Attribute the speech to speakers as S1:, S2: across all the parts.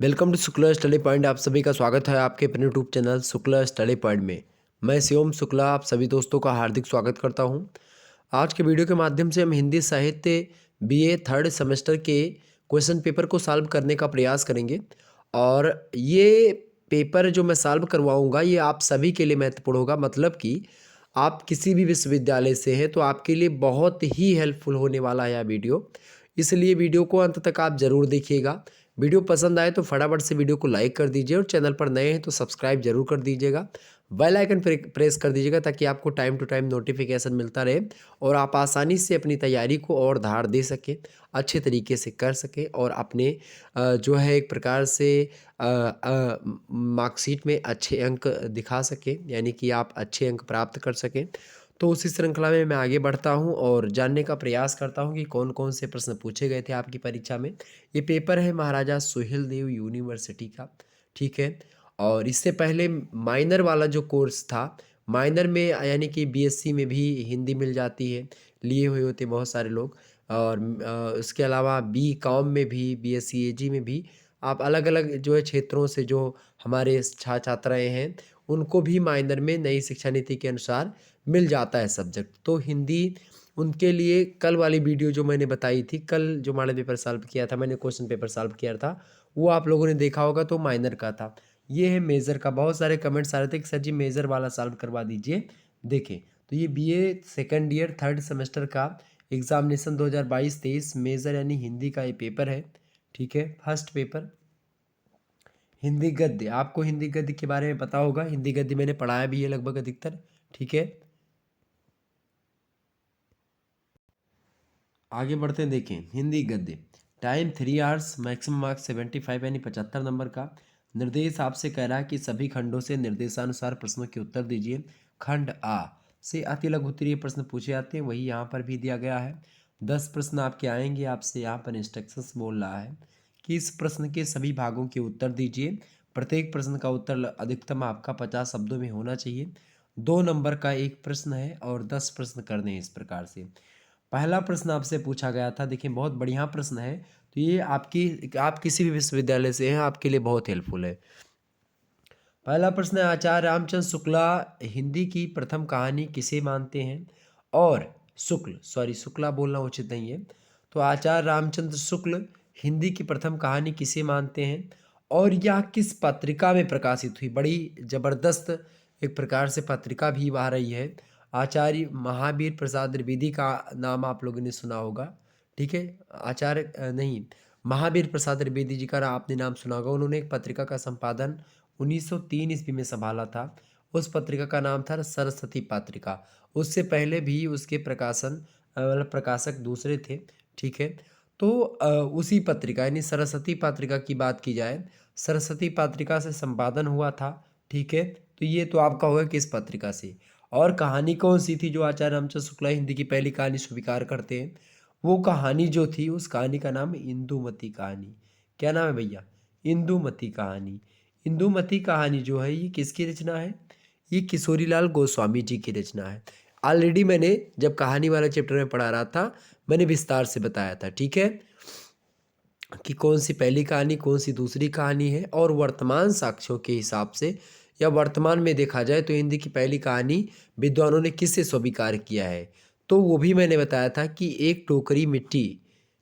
S1: Welcome to Shukla study point. आप सभी का स्वागत है आपके अपने YouTube channel Shukla study point में। मैं शिवम शुक्ला आप सभी दोस्तों का हार्दिक स्वागत करता हूं। आज के वीडियो के माध्यम से हम हिंदी साहित्य बीए थर्ड सेमेस्टर के क्वेश्चन पेपर को सॉल्व करने का प्रयास करेंगे। और ये पेपर जो मैं सॉल्व करवाऊंगा ये आप सभी के लिए महत्वपूर्ण होगा। मतलब कि आप किसी भी विश्वविद्यालय से हैं तो आपके लिए बहुत ही हेल्पफुल होने वाला है यह वीडियो। इसलिए वीडियो को अंत तक आप ज़रूर देखिएगा। वीडियो पसंद आए तो फटाफट से वीडियो को लाइक कर दीजिए और चैनल पर नए हैं तो सब्सक्राइब जरूर कर दीजिएगा। बेल आइकन प्रेस कर दीजिएगा ताकि आपको टाइम टू टाइम नोटिफिकेशन मिलता रहे और आप आसानी से अपनी तैयारी को और धार दे सकें, अच्छे तरीके से कर सकें और अपने जो है एक प्रकार से मार्कशीट में अच्छे अंक दिखा सकें, यानी कि आप अच्छे अंक प्राप्त कर सकें। तो उसी श्रृंखला में मैं आगे बढ़ता हूं और जानने का प्रयास करता हूं कि कौन कौन से प्रश्न पूछे गए थे आपकी परीक्षा में। ये पेपर है महाराजा सुहेल देव यूनिवर्सिटी का, ठीक है। और इससे पहले माइनर वाला जो कोर्स था, माइनर में यानी कि बीएससी में भी हिंदी मिल जाती है, लिए हुए होते बहुत सारे लोग। और उसके अलावा बी कॉम में भी, बीएससी एजी में भी आप अलग अलग जो है क्षेत्रों से जो हमारे छात्राएँ हैं उनको भी माइनर में नई शिक्षा नीति के अनुसार मिल जाता है सब्जेक्ट। तो हिंदी उनके लिए कल वाली वीडियो जो मैंने बताई थी, कल जो मॉडल पेपर सॉल्व किया था मैंने, क्वेश्चन पेपर सॉल्व किया था, वो आप लोगों ने देखा होगा तो माइनर का था। ये है मेजर का। बहुत सारे कमेंट्स आ रहे थे कि सर जी मेजर वाला सॉल्व करवा दीजिए। देखें तो ये BA second year third semester का एग्जामिनेशन 2022-23 मेजर यानी हिंदी का ये पेपर है, ठीक है। फर्स्ट पेपर हिंदी गद्य। आपको हिंदी गद्य के बारे में पता होगा, हिंदी गद्य मैंने पढ़ाया भी है लगभग अधिकतर, ठीक है। आगे बढ़ते हैं। देखें हिंदी गद्य, टाइम 3 आवर्स, मैक्सिमम मार्क्स 75 यानी 75 नंबर का। निर्देश आपसे कह रहा है कि सभी खंडों से निर्देशानुसार प्रश्नों के उत्तर दीजिए। खंड आ से अति लघु उत्तरीय प्रश्न पूछे जाते हैं, वही यहाँ पर भी दिया गया है। 10 प्रश्न आपके आएंगे। आपसे यहाँ पर इंस्ट्रक्शंस बोल रहा है कि इस प्रश्न के सभी भागों के उत्तर दीजिए। प्रत्येक प्रश्न का उत्तर अधिकतम आपका 50 शब्दों में होना चाहिए। 2 नंबर का एक प्रश्न है और 10 प्रश्न करने हैं इस प्रकार से। पहला प्रश्न आपसे पूछा गया था, देखिए बहुत बढ़िया प्रश्न है। तो ये आप किसी भी विश्वविद्यालय से हैं आपके लिए बहुत हेल्पफुल है। पहला प्रश्न है, आचार्य रामचंद्र शुक्ला हिंदी की प्रथम कहानी किसे मानते हैं? और शुक्ला बोलना उचित नहीं है। तो आचार्य रामचंद्र शुक्ल हिंदी की प्रथम कहानी किसे मानते हैं और यह किस पत्रिका में प्रकाशित हुई? बड़ी जबरदस्त एक प्रकार से पत्रिका भी आ रही है। आचार्य महावीर प्रसाद द्विवेदी का नाम आप लोगों ने सुना होगा, ठीक है। आचार्य नहीं, महावीर प्रसाद द्विवेदी जी का आपने नाम सुना होगा। उन्होंने एक पत्रिका का संपादन 1903 ईस्वी में संभाला था। उस पत्रिका का नाम था सरस्वती पत्रिका। उससे पहले भी उसके मतलब प्रकाशक दूसरे थे, ठीक है। तो उसी पत्रिका यानी सरस्वती पत्रिका की बात की जाए, सरस्वती पत्रिका से संपादन हुआ था, ठीक है। तो ये तो आपका होगा किस पत्रिका से। और कहानी कौन सी थी जो आचार्य रामचंद्र शुक्ला हिंदी की पहली कहानी स्वीकार करते हैं? वो कहानी जो थी, उस कहानी का नाम है इंदुमती कहानी। क्या नाम है भैया? इंदुमती कहानी। इंदुमती कहानी जो है ये किसकी रचना है? ये किशोरीलाल गोस्वामी जी की रचना है। ऑलरेडी मैंने जब कहानी वाला चैप्टर में पढ़ा रहा था मैंने विस्तार से बताया था, ठीक है, कि कौन सी पहली कहानी कौन सी दूसरी कहानी है। और वर्तमान साक्ष्यों के हिसाब से या वर्तमान में देखा जाए तो हिंदी की पहली कहानी विद्वानों ने किससे स्वीकार किया है? तो वो भी मैंने बताया था कि एक टोकरी मिट्टी,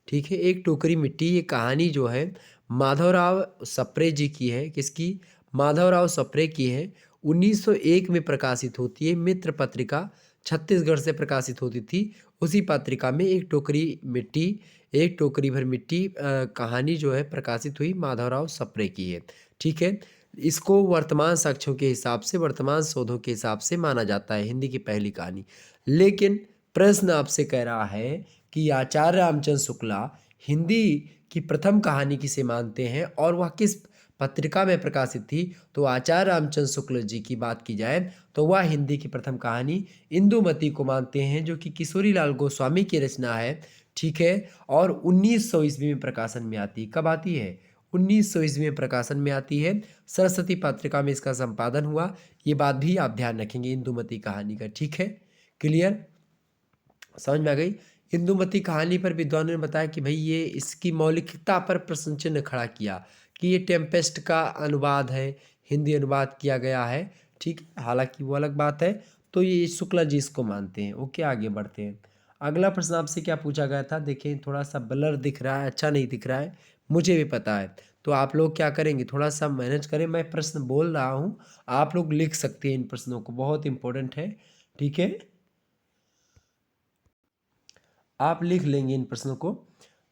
S1: ठीक है, एक टोकरी मिट्टी। ये कहानी जो है माधवराव सप्रे जी की है। किसकी? माधवराव सप्रे की है। 1901 में प्रकाशित होती है। मित्र पत्रिका छत्तीसगढ़ से प्रकाशित होती थी। उसी पत्रिका में एक टोकरी मिट्टी, एक टोकरी भर मिट्टी कहानी जो है प्रकाशित हुई, माधवराव सप्रे की है, ठीक है। इसको वर्तमान साक्ष्यों के हिसाब से, वर्तमान शोधों के हिसाब से माना जाता है हिंदी की पहली कहानी। लेकिन प्रश्न आपसे कह रहा है कि आचार्य रामचंद्र शुक्ला हिंदी की प्रथम कहानी किसे मानते हैं और वह किस पत्रिका में प्रकाशित थी? तो आचार्य रामचंद्र शुक्ल जी की बात की जाए तो वह हिंदी की प्रथम कहानी इंदुमती को मानते हैं, जो कि किशोरीलाल गोस्वामी की रचना है, ठीक है। और 1900 ईस्वी में प्रकाशन में आती है। कब आती है? 1900 ईस्वी में प्रकाशन में आती है। सरस्वती पत्रिका में इसका संपादन हुआ। ये बात भी आप ध्यान रखेंगे इंदुमती कहानी का, ठीक है। क्लियर? समझ में आ गई? इंदुमती कहानी पर विद्वानों ने बताया कि भाई ये इसकी मौलिकता पर प्रश्न चिन्ह खड़ा किया कि ये टेम्पेस्ट का अनुवाद है, हिंदी अनुवाद किया गया है, ठीक है, हालांकि वो अलग बात है। तो ये शुक्ला जी इसको मानते हैं। ओके, आगे बढ़ते हैं। अगला प्रश्न आपसे क्या पूछा गया था, देखिए थोड़ा सा ब्लर दिख रहा है, अच्छा नहीं दिख रहा है, मुझे भी पता है। तो आप लोग क्या करेंगे, थोड़ा सा मैनेज करें, मैं प्रश्न बोल रहा हूँ, आप लोग लिख सकते हैं इन प्रश्नों को, बहुत इंपॉर्टेंट है, ठीक है, आप लिख लेंगे इन प्रश्नों को।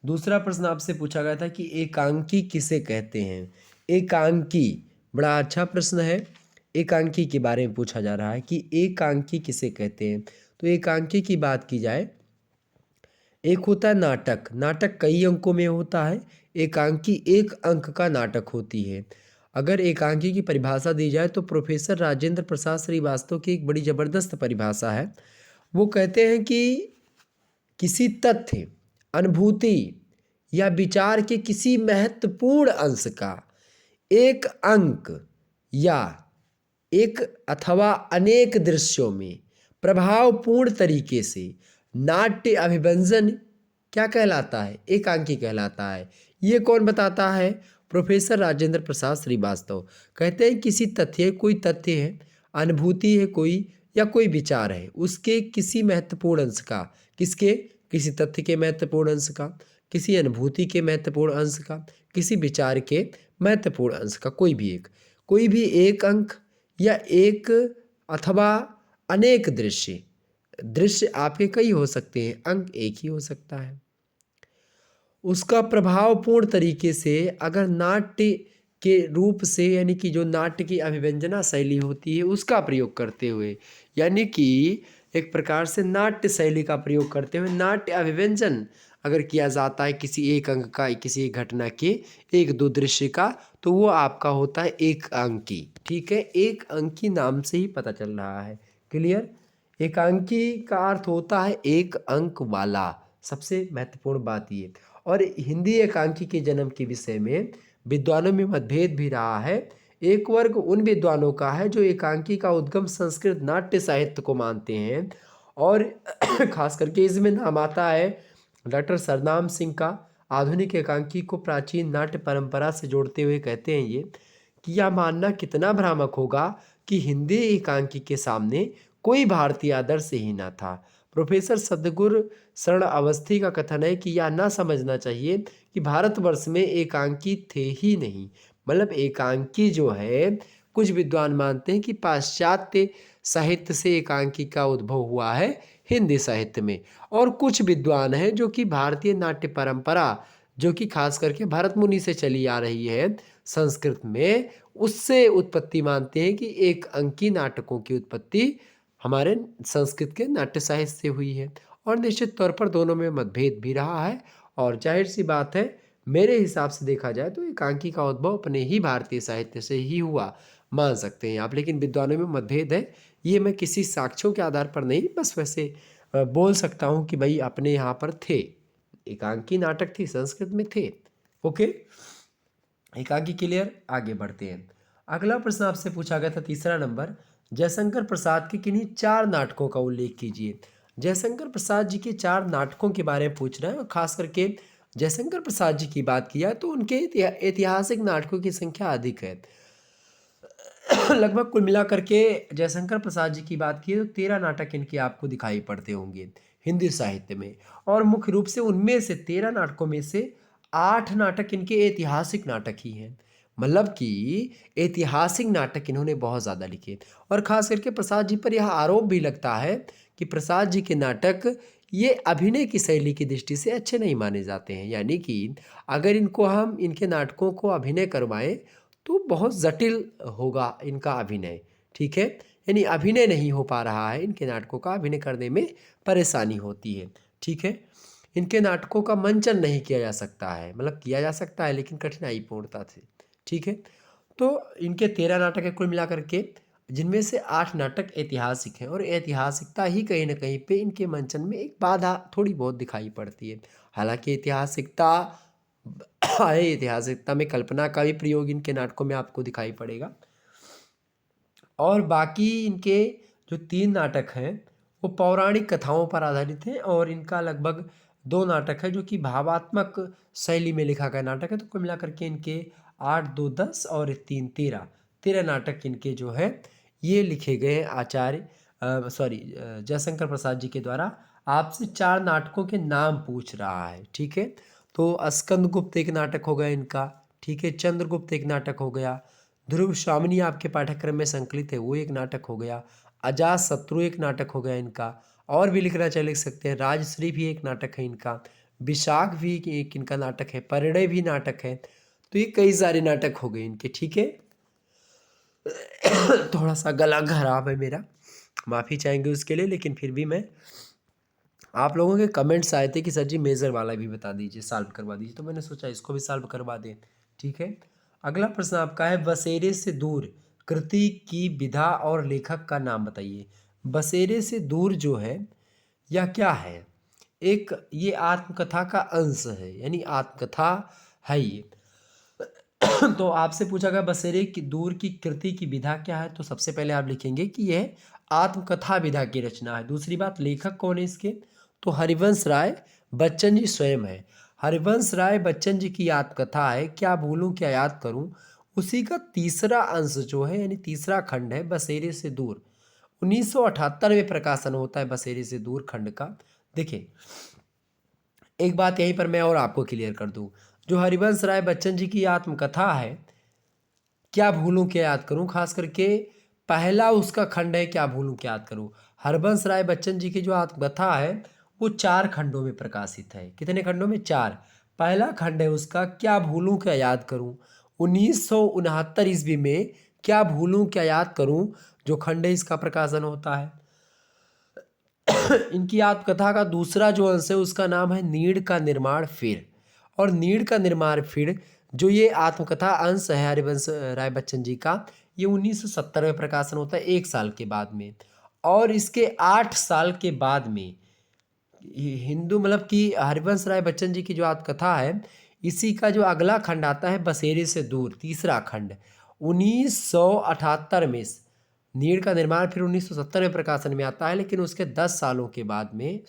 S1: दूसरा प्रश्न आपसे पूछा गया था कि एकांकी किसे कहते हैं। एकांकी बड़ा अच्छा प्रश्न है। एकांकी के बारे में पूछा जा रहा है कि एकांकी किसे कहते हैं। तो एकांकी की बात की जाए, एक होता है नाटक, नाटक कई अंकों में होता है, एकांकी एक अंक का नाटक होती है। अगर एकांकी की परिभाषा दी जाए तो प्रोफेसर राजेंद्र प्रसाद श्रीवास्तव की एक बड़ी ज़बरदस्त परिभाषा है। वो कहते हैं कि किसी तथ्य, अनुभूति या विचार के किसी महत्वपूर्ण अंश का एक अंक या एक अथवा अनेक दृश्यों में प्रभावपूर्ण तरीके से नाट्य अभिव्यंजन क्या कहलाता है, एकांकी कहलाता है। ये कौन बताता है, प्रोफेसर राजेंद्र प्रसाद श्रीवास्तव। कहते हैं किसी तथ्य, कोई तथ्य है, अनुभूति है कोई, या कोई विचार है, उसके किसी महत्वपूर्ण अंश का, किसके, किसी तथ्य के महत्वपूर्ण अंश का, किसी अनुभूति के महत्वपूर्ण अंश का, किसी विचार के महत्वपूर्ण अंश का, कोई भी एक अंक या एक अथवा अनेक दृश्य, दृश्य आपके कई हो सकते हैं, अंक एक ही हो सकता है, उसका प्रभावपूर्ण तरीके से अगर नाट्य के रूप से, यानी कि जो नाट्य की अभिव्यंजना शैली होती है उसका प्रयोग करते हुए, यानी कि एक प्रकार से नाट्य शैली का प्रयोग करते हुए नाट्य अभिव्यंजन अगर किया जाता है किसी एक अंक का, किसी एक घटना के एक दो दृश्य का, तो वो आपका होता है एक अंकी। ठीक है, एक अंकी नाम से ही पता चल रहा है, क्लियर। एकांकी का अर्थ होता है एक अंक वाला, सबसे महत्वपूर्ण बात ये। और हिंदी एकांकी के जन्म के विषय में विद्वानों में मतभेद भी रहा है। एक वर्ग उन विद्वानों का है जो एकांकी का उद्गम संस्कृत नाट्य साहित्य को मानते हैं, और खास करके इसमें नाम आता है डॉक्टर सरनाम सिंह का। आधुनिक एकांकी को प्राचीन नाट्य परंपरा से जोड़ते हुए कहते हैं ये कि यह मानना कितना भ्रामक होगा कि हिंदी एकांकी के सामने कोई भारतीय आदर्श ही न था। प्रोफेसर सदगुरु शरण अवस्थी का कथन है कि यह ना समझना चाहिए कि भारतवर्ष में एकांकी थे ही नहीं, मतलब एकांकी जो है, कुछ विद्वान मानते हैं कि पाश्चात्य साहित्य से एकांकी का उद्भव हुआ है हिंदी साहित्य में, और कुछ विद्वान हैं जो कि भारतीय नाट्य परंपरा, जो कि खास करके भरत मुनि से चली आ रही है संस्कृत में, उससे उत्पत्ति मानते हैं कि एक अंकी नाटकों की उत्पत्ति हमारे संस्कृत के नाट्य साहित्य से हुई है। और निश्चित तौर पर दोनों में मतभेद भी रहा है, और जाहिर सी बात है मेरे हिसाब से देखा जाए तो एकांकी का उद्भव अपने ही भारतीय साहित्य से ही हुआ मान सकते हैं आप, लेकिन विद्वानों में मतभेद है। ये मैं किसी साक्ष्यों के आधार पर नहीं, बस वैसे बोल सकता हूँ कि भाई अपने यहाँ पर थे, एकांकी नाटक थी, संस्कृत में थे। ओके, एकांकी क्लियर, आगे बढ़ते हैं। अगला प्रश्न आपसे पूछा गया था, तीसरा नंबर, जयशंकर प्रसाद के किन्हीं 4 नाटकों का उल्लेख कीजिए। जयशंकर प्रसाद जी के 4 नाटकों के बारे में पूछ रहे हैं, और खास करके जयशंकर प्रसाद जी की बात किया तो उनके ऐतिहासिक नाटकों की संख्या अधिक है। लगभग कुल मिलाकर के जयशंकर प्रसाद जी की बात की तो 13 नाटक इनके आपको दिखाई पड़ते होंगे हिंदी साहित्य में, और मुख्य रूप से उनमें से 13 नाटकों में से 8 नाटक इनके ऐतिहासिक नाटक ही हैं, मतलब कि ऐतिहासिक नाटक इन्होंने बहुत ज़्यादा लिखे। और ख़ास करके प्रसाद जी पर यह आरोप भी लगता है कि प्रसाद जी के नाटक ये अभिनय की शैली की दृष्टि से अच्छे नहीं माने जाते हैं, यानी कि अगर इनको हम इनके नाटकों को अभिनय करवाएं तो बहुत जटिल होगा इनका अभिनय, ठीक है, यानी अभिनय नहीं हो पा रहा है इनके नाटकों का, अभिनय करने में परेशानी होती है, ठीक है। इनके नाटकों का मंचन नहीं किया जा सकता है, मतलब किया जा सकता है लेकिन कठिनाई पूर्णता से, ठीक है। तो इनके 13 नाटक है कुल मिलाकर के, जिनमें से 8 नाटक ऐतिहासिक हैं, और ऐतिहासिकता ही कहीं ना कहीं पे इनके मंचन में एक बाधा थोड़ी बहुत दिखाई पड़ती है। हालांकि ऐतिहासिकता है, ऐतिहासिकता में कल्पना का भी प्रयोग इनके नाटकों में आपको दिखाई पड़ेगा। और बाकी इनके जो 3 नाटक हैं वो पौराणिक कथाओं पर आधारित हैं, और इनका लगभग 2 नाटक है जो कि भावात्मक शैली में लिखा गया नाटक है। तो कुल मिलाकर के इनके 8 2 10 और 3 13, 13 नाटक इनके जो है ये लिखे गए हैं आचार्य जयशंकर प्रसाद जी के द्वारा। आपसे 4 नाटकों के नाम पूछ रहा है, ठीक है। तो स्कंदगुप्त एक नाटक हो गया इनका, ठीक है। चंद्रगुप्त एक नाटक हो गया। ध्रुव स्वामिनी आपके पाठ्यक्रम में संकलित है, वो एक नाटक हो गया। अजातशत्रु एक नाटक हो गया इनका। और भी लिखना चाहे लिख सकते हैं। राजश्री भी एक नाटक है इनका। विशाख भी एक इनका नाटक है। परिणय भी नाटक है। तो ये कई सारे नाटक हो गए इनके, ठीक है। थोड़ा सा गला खराब है मेरा, माफ़ी चाहेंगे उसके लिए, लेकिन फिर भी मैं, आप लोगों के कमेंट्स आए थे कि सर जी मेजर वाला भी बता दीजिए, सॉल्व करवा दीजिए, तो मैंने सोचा इसको भी सॉल्व करवा दें, ठीक है। अगला प्रश्न आपका है, बसेरे से दूर कृति की विधा और लेखक का नाम बताइए। बसेरे से दूर जो है यह क्या है? एक ये आत्मकथा का अंश है, यानी आत्मकथा है ये। तो आपसे पूछा गया बसेरे की दूर की कृति की विधा क्या है, तो सबसे पहले आप लिखेंगे कि यह आत्मकथा विधा की रचना है। दूसरी बात, लेखक कौन है इसके, तो हरिवंश राय बच्चन जी स्वयं है। हरिवंश राय बच्चन जी की आत्मकथा है क्या भूलूं क्या याद करूं। उसी का तीसरा अंश जो है, यानी तीसरा खंड है बसेरे से दूर। 1978 में प्रकाशन होता है बसेरे से दूर खंड का। देखिए एक बात यहीं पर मैं और आपको क्लियर कर दूं, जो हरिवंश राय बच्चन जी की आत्मकथा है क्या भूलूं क्या याद करूं, खास करके पहला उसका खंड है क्या भूलूं क्या याद करूं। हरिवंश राय बच्चन जी की जो आत्मकथा है वो 4 खंडों में प्रकाशित है। कितने खंडों में? 4। पहला खंड है उसका क्या भूलूं क्या याद करूं। 1969 ईस्वी में क्या भूलूं क्या याद करूं जो खंड है इसका प्रकाशन होता है। इनकी आत्मकथा का दूसरा जो अंश है उसका नाम है नीड़ का निर्माण फिर। और नीड़ का निर्माण फिर जो ये आत्मकथा अंश है हरिवंश राय बच्चन जी का, ये 1970 में प्रकाशन होता है, 1 साल के बाद में। और इसके 8 साल के बाद में हिंदू मतलब कि हरिवंश राय बच्चन जी की जो आत्मकथा है इसी का जो अगला खंड आता है बसेरे से दूर, तीसरा खंड 1978 में। नीड़ का निर्माण फिर 1970 में प्रकाशन में आता है, लेकिन उसके 10 सालों के बाद में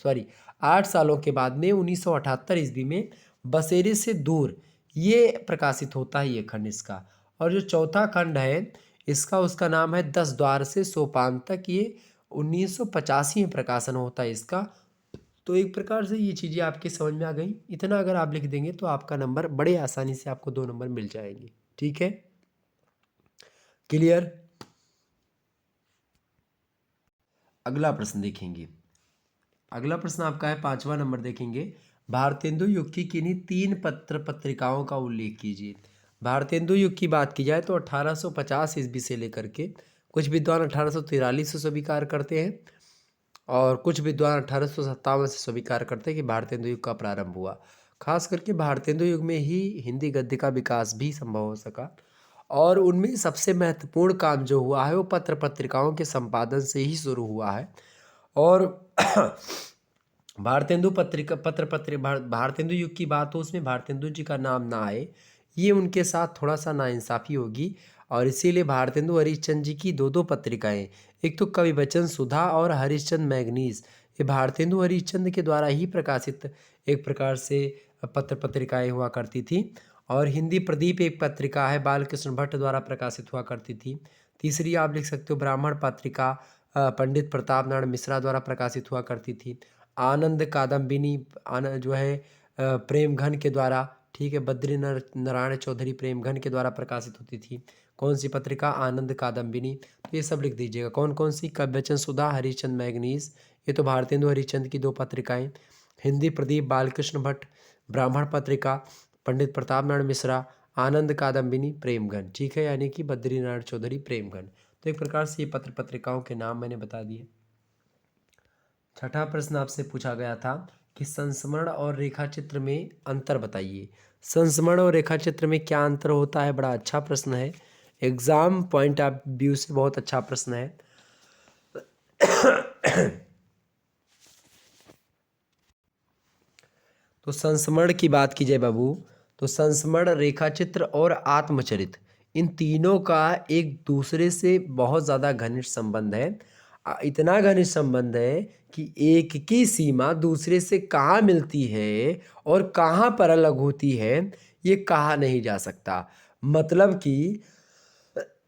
S1: 8 सालों के बाद में 1978 ईस्वी में बसेरे से दूर ये प्रकाशित होता है ये खंड इसका। और जो चौथा खंड है इसका उसका नाम है 10 द्वार से सोपान तक, ये 1985 में प्रकाशन होता है इसका। तो एक प्रकार से ये चीज़ें आपके समझ में आ गई। इतना अगर आप लिख देंगे तो आपका नंबर बड़े आसानी से आपको 2 नंबर मिल जाएंगे, ठीक है। क्लियर। अगला प्रश्न देखेंगे। अगला प्रश्न आपका है 5वां नंबर देखेंगे। भारतेंदु युग की किन्हीं 3 पत्रिकाओं का उल्लेख कीजिए। भारतेंदु युग की बात की जाए तो 1850 ईस्वी से लेकर के कुछ विद्वान 1843 से स्वीकार करते हैं और कुछ विद्वान 1857 से स्वीकार करते हैं कि भारतेंदु युग का प्रारंभ हुआ। खास करके भारतेंदु युग में ही हिंदी गद्य का विकास भी संभव हो सका। और उनमें सबसे महत्वपूर्ण काम जो हुआ है वो पत्र पत्रिकाओं के संपादन से ही शुरू हुआ है। और भारतेंदु पत्रिका भारतेंदु युग की बात हो उसमें भारतेंदु जी का नाम ना आए, ये उनके साथ थोड़ा सा नाइंसाफ़ी होगी। और इसीलिए भारतेंदु हरिश्चंद्र जी की 2 पत्रिकाएं, एक तो कवि वचन सुधा और हरिश्चंद्र मैगनीज, ये भारतेंदु हरिश्चंद्र के द्वारा ही प्रकाशित एक प्रकार से पत्रिकाएं हुआ करती थी। और हिंदी प्रदीप एक पत्रिका है बालकृष्ण भट्ट द्वारा प्रकाशित हुआ करती थी। तीसरी आप लिख सकते हो ब्राह्मण पत्रिका पंडित प्रताप नारायण मिश्रा द्वारा प्रकाशित हुआ करती थी। आनंद कादम्बिनी जो है प्रेम घन के द्वारा, ठीक है, बद्री नारायण चौधरी प्रेम घन के द्वारा प्रकाशित होती थी। कौन सी पत्रिका? आनंद कादम्बिनी। तो ये सब लिख दीजिएगा कौन कौन सी। कव्यचन सुधा, हरिश्चंद्र मैगनीज, ये तो भारतेंदु हरिश्चंद्र की 2 पत्रिकाएं। हिंदी प्रदीप बालकृष्ण भट्ट, ब्राह्मण पत्रिका पंडित प्रताप नारायण मिश्रा, आनंद कादम्बिनी प्रेमघन, ठीक है, यानी कि बद्री नारायण चौधरी प्रेमघन। तो एक प्रकार से ये पत्रिकाओं के नाम मैंने बता दिए। छठा प्रश्न आपसे पूछा गया था कि संस्मरण और रेखाचित्र में अंतर बताइए। संस्मरण और रेखाचित्र में क्या अंतर होता है? बड़ा अच्छा प्रश्न है, एग्जाम पॉइंट ऑफ व्यू से बहुत अच्छा प्रश्न है। तो संस्मरण की बात की जाए बाबू, तो संस्मरण, रेखाचित्र और आत्मचरित, इन तीनों का एक दूसरे से बहुत ज़्यादा घनिष्ठ संबंध है। इतना घनिष्ठ संबंध है कि एक की सीमा दूसरे से कहाँ मिलती है और कहाँ पर अलग होती है ये कहा नहीं जा सकता। मतलब कि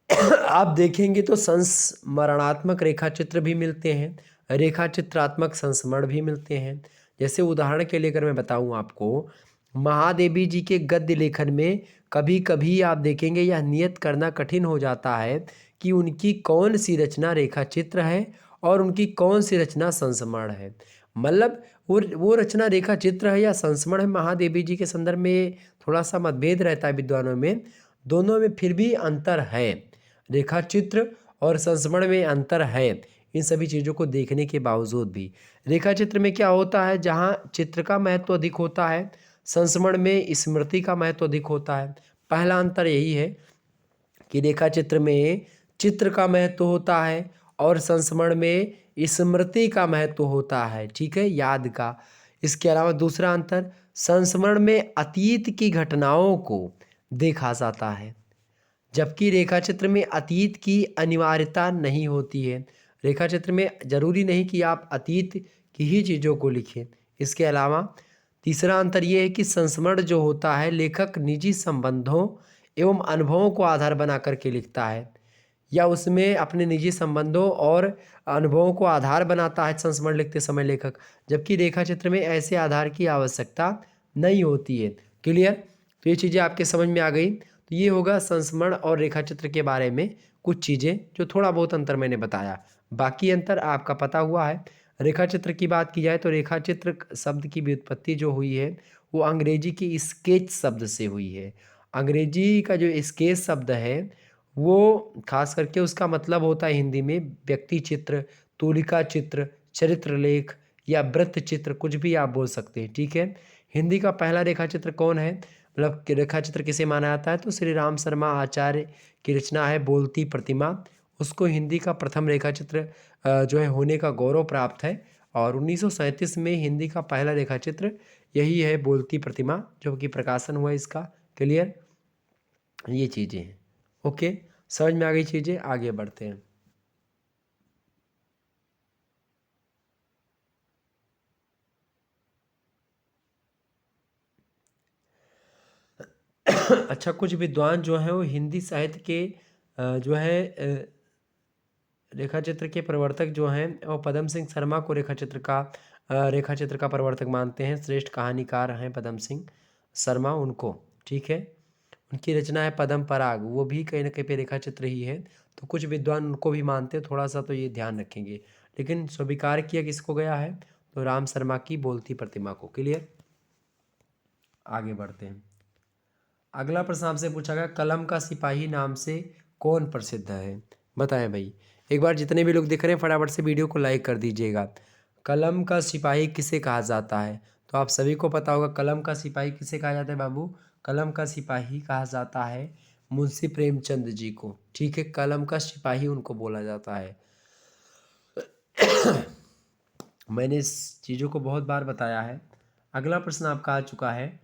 S1: आप देखेंगे तो संस्मरणात्मक रेखा चित्र भी मिलते हैं, रेखा चित्रात्मक संस्मरण भी मिलते हैं। जैसे उदाहरण के लिए अगर मैं बताऊं आपको, महादेवी जी के गद्य लेखन में कभी कभी आप देखेंगे यह नियत करना कठिन हो जाता है कि उनकी कौन सी रचना रेखा चित्र है और उनकी कौन सी रचना संस्मरण है। मतलब वो रचना रेखा चित्र है या संस्मरण है, महादेवी जी के संदर्भ में थोड़ा सा मतभेद रहता है विद्वानों में, दोनों में फिर भी अंतर है। रेखा चित्र और संस्मरण में अंतर है, इन सभी चीज़ों को देखने के बावजूद भी। रेखा चित्र में क्या होता है, जहाँ चित्र का महत्व अधिक होता है, संस्मरण में स्मृति का महत्व अधिक होता है। पहला अंतर यही है कि रेखा चित्र में चित्र का महत्व होता है और संस्मरण में स्मृति का महत्व होता है, ठीक है, याद का। इसके अलावा दूसरा अंतर, संस्मरण में अतीत की घटनाओं को देखा जाता है, जबकि रेखा चित्र में अतीत की अनिवार्यता नहीं होती है। रेखा चित्र में जरूरी नहीं कि आप अतीत की ही चीज़ों को लिखें। इसके अलावा तीसरा अंतर ये है कि संस्मरण जो होता है लेखक निजी संबंधों एवं अनुभवों को आधार बना करके लिखता है, या उसमें अपने निजी संबंधों और अनुभवों को आधार बनाता है संस्मरण लिखते समय लेखक, जबकि रेखा चित्र में ऐसे आधार की आवश्यकता नहीं होती है। क्लियर? तो ये चीज़ें आपके समझ में आ गई। तो ये होगा संस्मरण और रेखा चित्र के बारे में कुछ चीज़ें जो थोड़ा बहुत अंतर मैंने बताया, बाकी अंतर आपका पता हुआ है। रेखा चित्र की बात की जाए तो रेखा चित्र शब्द की व्युत्पत्ति जो हुई है वो अंग्रेजी की स्केच शब्द से हुई है। अंग्रेजी का जो स्केच शब्द है वो खास करके उसका मतलब होता है हिंदी में व्यक्ति चित्र, तूलिका चित्र, चरित्र लेख या वृत्त चित्र, कुछ भी आप बोल सकते हैं, ठीक है। हिंदी का पहला रेखा चित्र कौन है, मतलब कि रेखा चित्र किसे माना जाता है, तो श्री राम शर्मा आचार्य की रचना है बोलती प्रतिमा। उसको हिंदी का प्रथम रेखा चित्र जो है होने का गौरव प्राप्त है, और 1937 में हिंदी का पहला रेखा चित्र यही है बोलती प्रतिमा, जो कि प्रकाशन हुआ इसका। क्लियर? ये चीज़ें हैं। ओके, समझ में आ गई चीज़ें, आगे बढ़ते हैं। अच्छा, कुछ विद्वान जो हैं वो हिंदी साहित्य के जो है रेखा चित्र के प्रवर्तक जो हैं वो पदम सिंह शर्मा को रेखा चित्र का प्रवर्तक मानते हैं। श्रेष्ठ कहानीकार हैं पदम सिंह शर्मा, उनको, ठीक है। उनकी रचना है पदम पराग, वो भी कहीं ना कहीं पे रेखा चित्र ही है। तो कुछ विद्वान उनको भी मानते हैं, थोड़ा सा तो ये ध्यान रखेंगे। लेकिन स्वीकार किया किसको गया है, तो राम शर्मा की बोलती प्रतिमा को। क्लियर? आगे बढ़ते हैं। अगला प्रश्न आपसे पूछा गया, कलम का सिपाही नाम से कौन प्रसिद्ध है, बताएं भाई। एक बार जितने भी लोग दिख रहे हैं फटाफट से वीडियो को लाइक कर दीजिएगा। कलम का सिपाही किसे कहा जाता है, तो आप सभी को पता होगा कलम का सिपाही किसे कहा जाता है बाबू। कलम का सिपाही कहा जाता है मुंशी प्रेमचंद जी को, ठीक है। कलम का सिपाही उनको बोला जाता है। मैंने इस चीज़ों को बहुत बार बताया है। अगला प्रश्न आपका आ चुका है,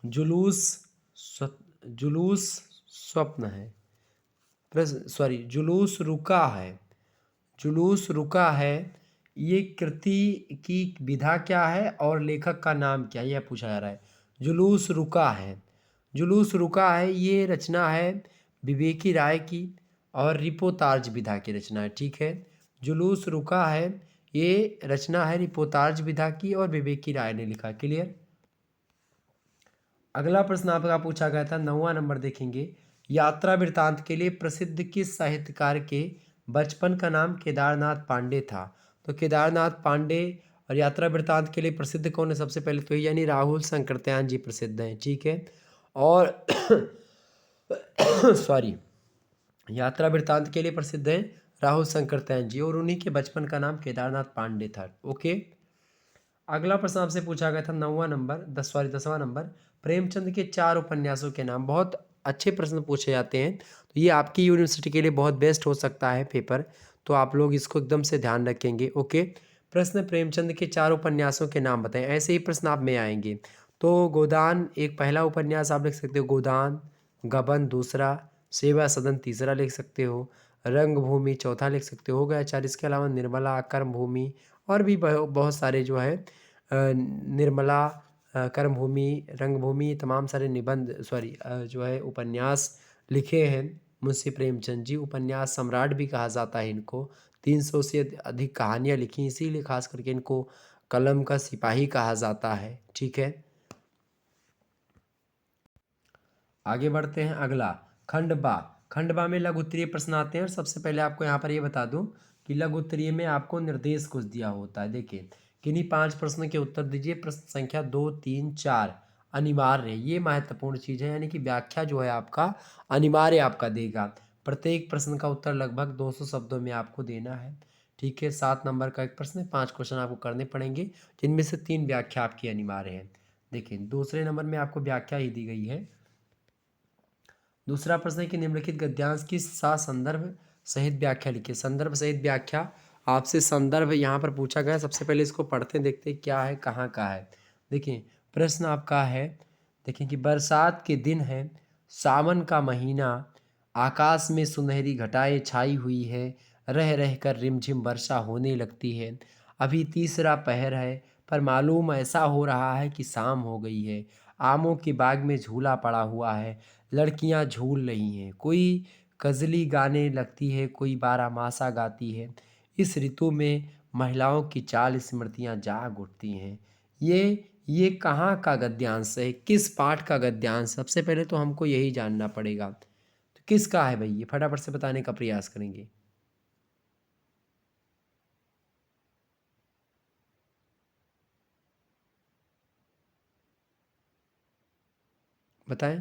S1: जुलूस जुलूस स्वप्न है, प्रश्न सॉरी जुलूस रुका है, जुलूस रुका है, ये कृति की विधा क्या है और लेखक का नाम क्या है, यह पूछा जा रहा है। जुलूस रुका है, जुलूस रुका है ये रचना है विवेकी राय की और रिपोतार्ज विधा की रचना है, ठीक है। जुलूस रुका है ये रचना है रिपोतार्ज विधा की और विवेकी राय ने लिखा। क्लियर? अगला प्रश्न आपका पूछा गया था 9वां नंबर देखेंगे, यात्रा वृत्तांत के लिए प्रसिद्ध किस साहित्यकार के बचपन का नाम केदारनाथ पांडे था। तो केदारनाथ पांडे और यात्रा वृत्तांत के लिए प्रसिद्ध कौन है, सबसे पहले तो यानी राहुल शंकरत्यान जी प्रसिद्ध हैं, ठीक है। और सॉरी, यात्रा वृत्तांत के लिए प्रसिद्ध हैं राहुल शंकरत्यान जी, और उन्हीं के बचपन का नाम केदारनाथ पांडे था। ओके, अगला प्रश्न आपसे पूछा गया था 9वां नंबर 10वां नंबर, प्रेमचंद के 4 उपन्यासों के नाम। बहुत अच्छे प्रश्न पूछे जाते हैं, तो ये आपकी यूनिवर्सिटी के लिए बहुत बेस्ट हो सकता है पेपर, तो आप लोग इसको एकदम से ध्यान रखेंगे। ओके, प्रश्न, प्रेमचंद के 4 उपन्यासों के नाम बताएं। ऐसे ही प्रश्न आप में आएंगे। तो गोदान एक पहला उपन्यास आप लिख सकते हो, गोदान। गबन दूसरा, सेवा सदन तीसरा लिख सकते हो, रंगभूमि चौथा लिख सकते हो गया 4। इसके अलावा निर्मला, कर्मभूमि और भी बहुत सारे जो है निर्मला, कर्मभूमि, रंगभूमि, तमाम सारे निबंध जो है उपन्यास लिखे हैं मुंशी प्रेमचंद जी। उपन्यास सम्राट भी कहा जाता है इनको। 300 से अधिक कहानियाँ लिखी, इसीलिए खास करके इनको कलम का सिपाही कहा जाता है। ठीक है, आगे बढ़ते हैं। अगला खंड बा। खंड बा में लघु उत्तरीय प्रश्न आते हैं और सबसे पहले आपको यहाँ पर ये बता दूं कि लघु उत्तरीय में आपको निर्देश कुछ दिया होता है। देखिए, किन्हीं 5 प्रश्नों के उत्तर दीजिए। प्रश्न संख्या 2, 3, 4 अनिवार्य है, ये महत्वपूर्ण चीज़ है, यानी कि व्याख्या जो है आपका अनिवार्य आपका देगा। प्रत्येक प्रश्न का उत्तर लगभग 200 शब्दों में आपको देना है। ठीक है, 7 नंबर का एक प्रश्न है, 5 क्वेश्चन आपको करने पड़ेंगे, जिनमें से 3 व्याख्या आपकी अनिवार्य है। देखिए, दूसरे नंबर में आपको व्याख्या ही दी गई है। दूसरा प्रश्न है कि निम्नलिखित गद्यांश की संदर्भ सहित व्याख्या लिखिए। संदर्भ सहित व्याख्या, आपसे संदर्भ यहाँ पर पूछा गया। सबसे पहले इसको पढ़ते हैं, देखते हैं क्या है, कहाँ का है। देखिए, प्रश्न आपका है, देखिए कि बरसात के दिन है, सावन का महीना, आकाश में सुनहरी घटाएं छाई हुई है, रह रह कर रिमझिम वर्षा होने लगती है। अभी तीसरा पहर है, पर मालूम ऐसा हो रहा है कि शाम हो गई है। आमों के बाग में झूला पड़ा हुआ है, लड़कियां झूल रही हैं, कोई कजली गाने लगती है, कोई बारहमासा गाती है। इस ऋतु में महिलाओं की चाल स्मृतियां जाग उठती हैं। ये कहाँ का गद्यांश है, किस पाठ का गद्यांश? सबसे पहले तो हमको यही जानना पड़ेगा, तो किसका है भाई, ये फटाफट से बताने का प्रयास करेंगे। बताएं।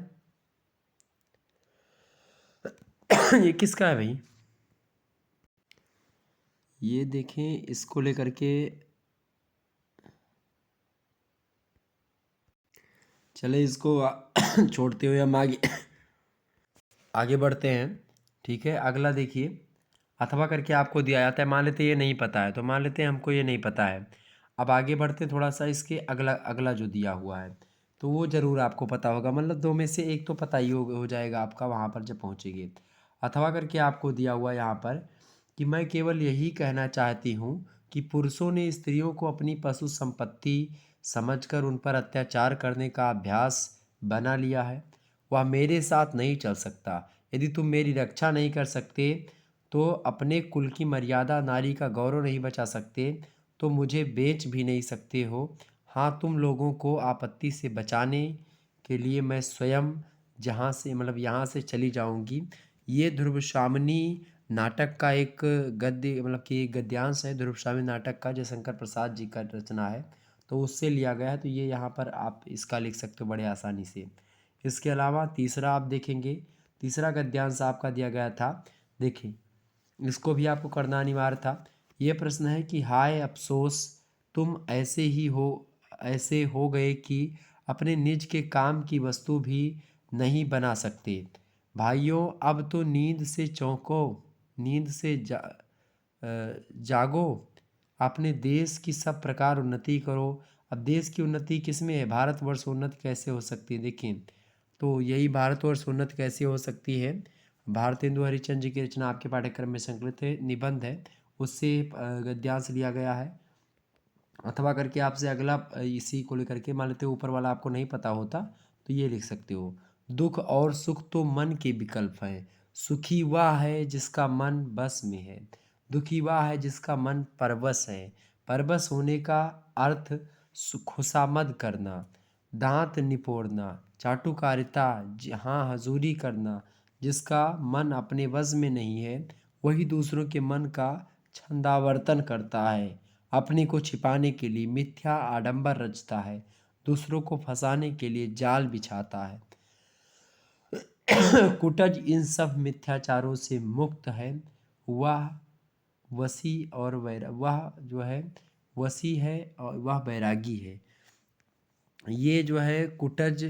S1: ये किसका है भाई? ये देखें, इसको लेकर के चले, इसको छोड़ते हुए हम आगे आगे बढ़ते हैं। ठीक है, अगला देखिए, अथवा करके आपको दिया जाता है। मान लेते ये नहीं पता है, तो मान लेते हैं हमको ये नहीं पता है। अब आगे बढ़ते हैं थोड़ा सा, इसके अगला अगला जो दिया हुआ है तो वो ज़रूर आपको पता होगा, मतलब दो में से एक तो पता ही हो जाएगा आपका वहाँ पर जब पहुँचेंगे। अथवा करके आपको दिया हुआ यहाँ पर कि मैं केवल यही कहना चाहती हूँ कि पुरुषों ने स्त्रियों को अपनी पशु संपत्ति समझकर उन पर अत्याचार करने का अभ्यास बना लिया है। वह मेरे साथ नहीं चल सकता। यदि तुम मेरी रक्षा नहीं कर सकते, तो अपने कुल की मर्यादा, नारी का गौरव नहीं बचा सकते, तो मुझे बेच भी नहीं सकते हो। हाँ, तुम लोगों को आपत्ति से बचाने के लिए मैं स्वयं जहाँ से मतलब यहाँ से चली जाऊँगी। ये ध्रुवशामिनी नाटक का एक गद्य मतलब कि एक गद्यांश है ध्रुवशामिनी नाटक का, जो शंकर प्रसाद जी का रचना है, तो उससे लिया गया है। तो ये यहाँ पर आप इसका लिख सकते हो बड़े आसानी से। इसके अलावा तीसरा आप देखेंगे, तीसरा गद्यांश आपका दिया गया था। देखिए, इसको भी आपको करना अनिवार्य था। ये प्रश्न है कि हाय अफसोस, तुम ऐसे हो गए कि अपने निज के काम की वस्तु भी नहीं बना सकते। भाइयों, अब तो नींद से चौंको, नींद से जागो, अपने देश की सब प्रकार उन्नति करो। अब देश की उन्नति किस में है? भारतवर्ष उन्नत कैसे हो सकती है? देखें, तो यही भारतवर्ष उन्नत कैसे हो सकती है? भारतेंदु हरिश्चंद्र जी की रचना आपके पाठ्यक्रम में संकलित है, निबंध है, उससे गद्यांश लिया गया है। अथवा करके आपसे अगला इसी को लेकर के मान लेते हो, ऊपर वाला आपको नहीं पता होता तो ये लिख सकते हो। दुख और सुख तो मन के विकल्प हैं, सुखी वह है जिसका मन बस में है, दुखी वह है जिसका मन परवश है। परवश होने का अर्थ खुशामद करना, दांत निपोड़ना, चाटुकारिता, हाँ हजूरी करना। जिसका मन अपने वश में नहीं है, वही दूसरों के मन का छंदावर्तन करता है, अपने को छिपाने के लिए मिथ्या आडंबर रचता है, दूसरों को फंसाने के लिए जाल बिछाता है। कुटज इन सब मिथ्याचारों से मुक्त है। वह वसी और वह जो है वसी है और वह बैरागी है। ये जो है कुटज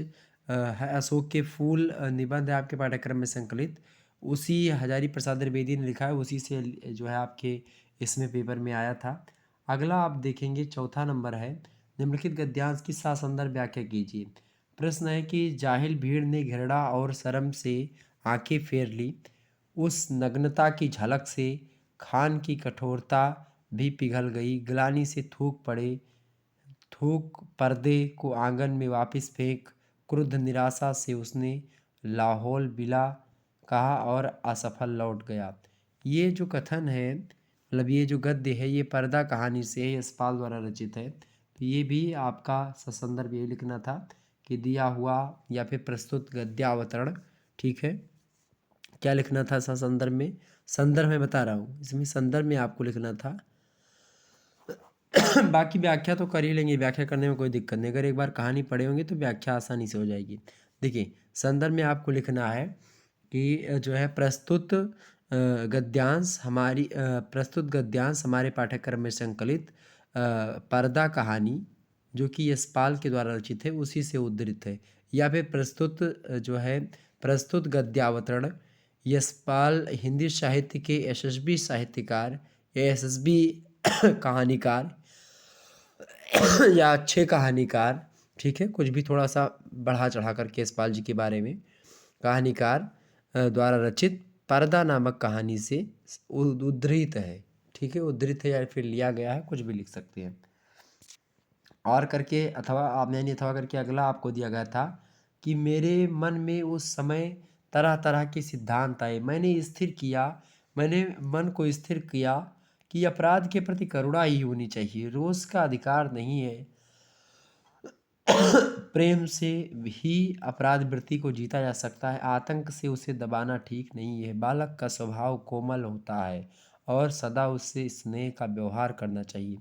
S1: है अशोक के फूल निबंध है आपके पाठ्यक्रम में संकलित, उसी हजारी प्रसाद द्विवेदी ने लिखा है, उसी से जो है आपके इसमें पेपर में आया था। अगला आप देखेंगे, चौथा नंबर है, निम्नलिखित गद्यांश की सासंदर्भ व्याख्या कीजिए। प्रश्न है कि जाहिल भीड़ ने घृणा और शर्म से आंखें फेर ली, उस नग्नता की झलक से खान की कठोरता भी पिघल गई, ग्लानि से थूक पड़े, थूक पर्दे को आंगन में वापस फेंक, क्रुद्ध निराशा से उसने लाहौल बिला कहा और असफल लौट गया। ये जो कथन है, मतलब ये जो गद्य है, ये पर्दा कहानी से यशपाल द्वारा रचित है। तो ये भी आपका संदर्भ ये लिखना था कि दिया हुआ या फिर प्रस्तुत गद्यावतरण, ठीक है। क्या लिखना था संदर्भ में? संदर्भ में बता रहा हूँ, इसमें संदर्भ में आपको लिखना था। बाकी व्याख्या तो कर ही लेंगे, व्याख्या करने में कोई दिक्कत नहीं, अगर एक बार कहानी पढ़े होंगे तो व्याख्या आसानी से हो जाएगी। देखिए संदर्भ में आपको लिखना है कि जो है प्रस्तुत गद्यांश हमारे पाठ्यक्रम में संकलित पर्दा कहानी जो कि यशपाल के द्वारा रचित है उसी से उद्धृत है, या फिर प्रस्तुत जो है प्रस्तुत गद्यावतरण यशपाल हिंदी साहित्य के यशस्वी साहित्यकार या यशस्वी कहानीकार या अच्छे कहानीकार, ठीक है, कुछ भी थोड़ा सा बढ़ा चढ़ा करके यशपाल जी के बारे में, कहानीकार द्वारा रचित पर्दा नामक कहानी से उद्धृत है, ठीक है, उद्धृत है या फिर लिया गया है, कुछ भी लिख सकते हैं। और करके अथवा आपने यानी अथवा करके अगला आपको दिया गया था कि मेरे मन में उस समय तरह तरह के सिद्धांत आए, मैंने मन को स्थिर किया कि अपराध के प्रति करुणा ही होनी चाहिए, रोष का अधिकार नहीं है, प्रेम से ही अपराध वृत्ति को जीता जा सकता है, आतंक से उसे दबाना ठीक नहीं है, बालक का स्वभाव कोमल होता है और सदा उससे स्नेह का व्यवहार करना चाहिए।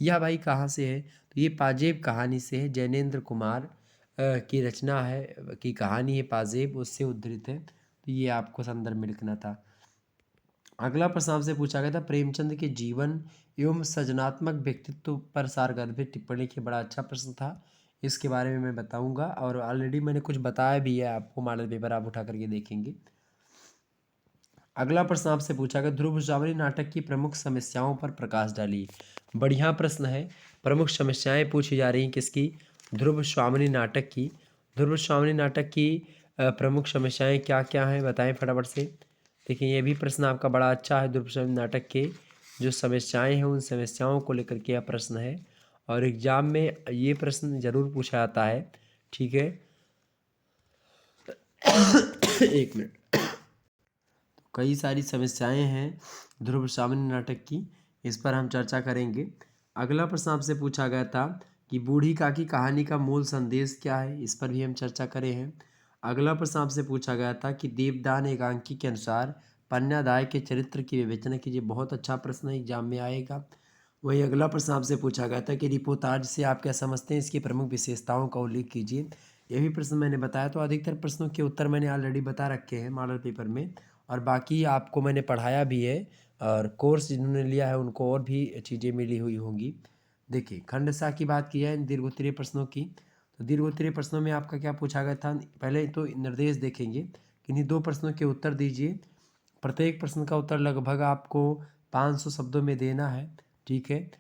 S1: यह भाई कहाँ से है? तो ये पाजेब कहानी से है, जैनेन्द्र कुमार की रचना है, की कहानी है पाजेब, उससे उद्धृत है। तो ये आपको संदर्भ में लिखना था। अगला प्रश्न आपसे पूछा गया था प्रेमचंद के जीवन एवं सृजनात्मक व्यक्तित्व पर सारगर्भित टिप्पणी की, बड़ा अच्छा प्रश्न था, इसके बारे में मैं बताऊंगा और ऑलरेडी मैंने कुछ बताया भी है आपको, मॉडल पेपर आप उठा करके देखेंगे। अगला प्रश्न आपसे पूछा गया ध्रुव श्रावणी नाटक की प्रमुख समस्याओं पर प्रकाश डालिए। बढ़िया प्रश्न है, प्रमुख समस्याएं पूछी जा रही हैं किसकी? ध्रुव श्रावणी नाटक की। ध्रुव श्रावणी नाटक की प्रमुख समस्याएं क्या क्या हैं बताएं फटाफट से। देखिए ये भी प्रश्न आपका बड़ा अच्छा है, ध्रुव श्रावणी नाटक के जो समस्याएं हैं उन समस्याओं को लेकर के यह प्रश्न है और एग्जाम में ये प्रश्न जरूर पूछा जाता है, ठीक है। एक मिनट। कई सारी समस्याएं हैं ध्रुव श्रावणी नाटक की, इस पर हम चर्चा करेंगे। अगला प्रश्न आपसे पूछा गया था कि बूढ़ी काकी कहानी का मूल संदेश क्या है, इस पर भी हम चर्चा करे हैं। अगला प्रश्न आपसे पूछा गया था कि देवदान एकांकी के अनुसार पन्नादाय के चरित्र की विवेचना कीजिए, बहुत अच्छा प्रश्न एग्जाम में आएगा। वही अगला प्रश्न आपसे पूछा गया था कि रिपोर्टाज से आप क्या समझते हैं, इसकी प्रमुख विशेषताओं का उल्लेख कीजिए, ये भी प्रश्न मैंने बताया। तो अधिकतर प्रश्नों के उत्तर मैंने ऑलरेडी बता रखे हैं मॉडल पेपर में, और बाकी आपको मैंने पढ़ाया भी है और कोर्स जिन्होंने लिया है उनको और भी चीज़ें मिली हुई होंगी। देखिए खंडसा की बात की है दीर्घोत्तरीय प्रश्नों की, तो दीर्घोत्तरीय प्रश्नों में आपका क्या पूछा गया था, पहले तो निर्देश देखेंगे कि इन्हीं दो प्रश्नों के उत्तर दीजिए। प्रत्येक प्रश्न का उत्तर लगभग आपको 500 शब्दों में देना है, ठीक है।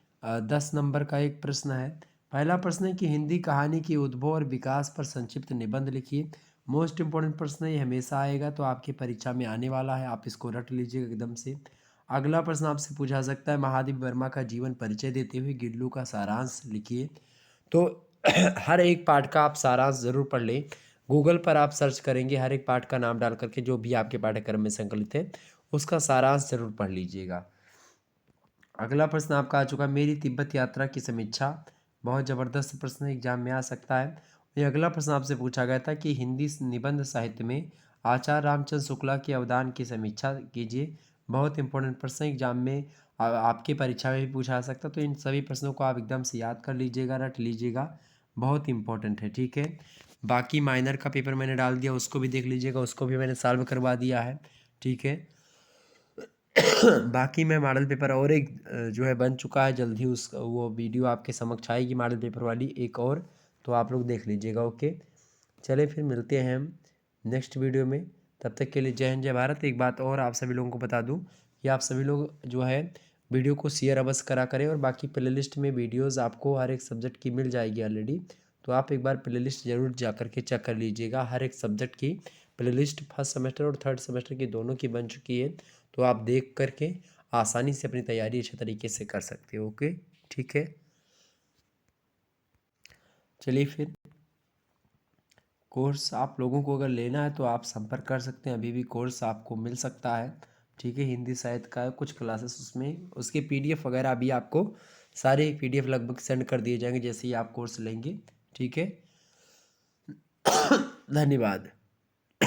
S1: 10 नंबर का एक प्रश्न है। पहला प्रश्न है कि हिंदी कहानी की उद्भव और विकास पर संक्षिप्त निबंध लिखिए। मोस्ट इंपॉर्टेंट प्रश्न ये हमेशा आएगा, तो आपकी परीक्षा में आने वाला है, आप इसको रट लीजिएगा एकदम से। अगला प्रश्न आपसे पूछा सकता है महादेव वर्मा का जीवन परिचय देते हुए गिल्लू का सारांश लिखिए। तो हर एक पाठ का आप सारांश ज़रूर पढ़ लें, गूगल पर आप सर्च करेंगे हर एक पाठ का नाम डाल करके जो भी आपके पाठ्यक्रम में संकलित है उसका सारांश जरूर पढ़ लीजिएगा। अगला प्रश्न आपका आ चुका मेरी तिब्बत यात्रा की समीक्षा, बहुत ज़बरदस्त प्रश्न एग्जाम में आ सकता है। ये अगला प्रश्न आपसे पूछा गया था कि हिंदी निबंध साहित्य में आचार्य रामचंद्र शुक्ला के अवदान की समीक्षा कीजिए, बहुत इंपॉर्टेंट प्रश्न एग्जाम में आपकी परीक्षा में भी पूछा जा सकता है। तो इन सभी प्रश्नों को आप एकदम से याद कर लीजिएगा, रट लीजिएगा, बहुत इंपॉर्टेंट है, ठीक है। बाकी माइनर का पेपर मैंने डाल दिया, उसको भी देख लीजिएगा, उसको भी मैंने सॉल्व करवा दिया है, ठीक है। बाकी मैं मॉडल पेपर और एक जो है बन चुका है, जल्द ही उस वो वीडियो आपके समक्ष आएगी मॉडल पेपर वाली एक और, तो आप लोग देख लीजिएगा, ओके। चले फिर मिलते हैं हम नेक्स्ट वीडियो में, तब तक के लिए जय हिंद जय भारत। एक बात और आप सभी लोगों को बता दूं कि आप सभी लोग जो है वीडियो को शेयर अवश्य करा करें, और बाकी प्लेलिस्ट में वीडियोज़ आपको हर एक सब्जेक्ट की मिल जाएगी ऑलरेडी, तो आप एक बार प्लेलिस्ट ज़रूर जा करके चेक कर लीजिएगा। हर एक सब्जेक्ट की प्लेलिस्ट फर्स्ट सेमेस्टर और थर्ड सेमेस्टर की दोनों की बन चुकी है, तो आप देख करके आसानी से अपनी तैयारी अच्छे तरीके से कर सकते हो, ओके, ठीक है। चलिए फिर कोर्स आप लोगों को अगर लेना है तो आप संपर्क कर सकते हैं, अभी भी कोर्स आपको मिल सकता है। ठीक है, हिंदी साहित्य का कुछ क्लासेस उसमें, उसके पीडीएफ वगैरह अभी आपको सारे पीडीएफ लगभग सेंड कर दिए जाएंगे जैसे ही आप कोर्स लेंगे। ठीक है, धन्यवाद।